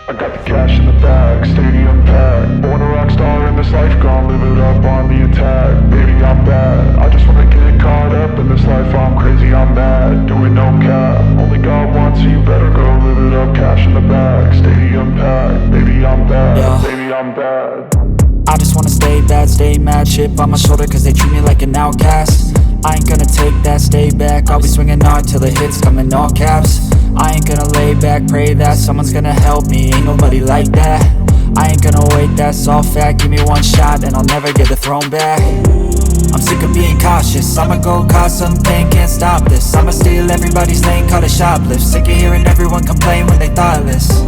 I got the cash in the bag, stadium packed. Born a rock star in this life, gonna live it up on the attack. Baby, I'm bad, I just wanna get caught up in this life. I'm crazy, I'm mad, doing no cap. Only got one, so you better go live it up. Cash in the bag, stadium packed. Baby, I'm bad, baby, I'm bad. I just wanna stay bad, stay mad. Chip on my shoulder cause they treat me like an outcast. I ain't gonna take that, stay back. I'll be swinging hard till the hits come in all caps. I ain't gonna lay back, pray that someone's gonna help me. Ain't nobody like that. I ain't gonna wait, that's all fact. Give me one shot and I'll never get the throne back. I'm sick of being cautious. I'ma go cause something, can't stop this. I'ma steal everybody's lane, call it shoplift. Sick of hearing everyone complain when they thoughtless.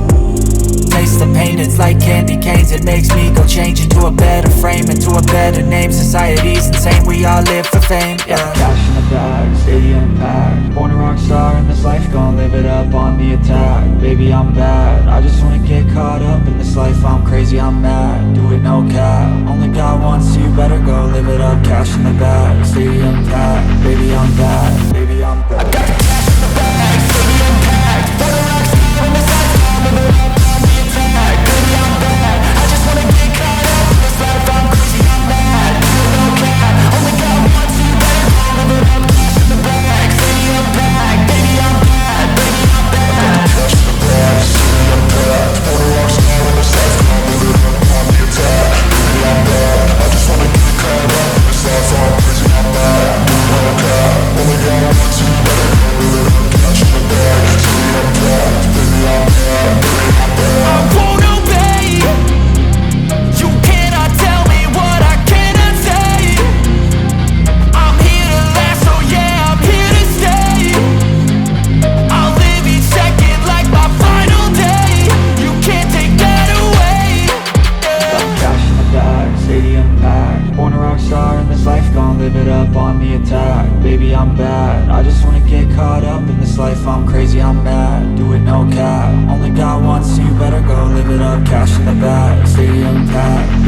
Taste the pain, it's like candy canes. It makes me go change into a better frame, into a better name. Society's insane, we all live for fame, yeah. Cash in the bag, stadium packed. Born a rock star in this life, gonna live it up on the attack. Baby, I'm bad, I just wanna get caught up in this life. I'm crazy, I'm mad, do it no cap. Only got one, so you better go live it up. Cash in the bag, stadium packed. Baby, I'm bad, baby, I'm bad. I got the cash in the bag, stadium packed. Born a rock star in this life, gonna live it up. Baby, I'm bad, I just wanna get caught up in this life. I'm crazy, I'm mad, do it no cap. Only got one, so you better go live it up. Cash in the bag, stadium packed. Baby, I'm bad, baby, I'm bad. Cash in the bag, stadium packed. Born a rock star in this life, gonna live it up on the attack. Baby, I'm bad, I just wanna get caught up in this life. I'm crazy, I'm mad, do it no cap. Only got one, so you better go live it up. Cash in the bag, stadium packed. Baby, I'm bad, baby, I'm bad. I won't obey. You cannot tell me what I cannot say. I'm here to last, so yeah, I'm here to stay. I'll live each second like my final day. You can't take that away, yeah. Cash in the bag, stadium packed. Born a rock star in this life, gonna live it up on the attack. Baby, I'm bad, I just wanna get caught up in this life. I'm crazy, I'm mad, do it no cap. Only got one, so you better go live it up. Cash in the bag, stadium packed.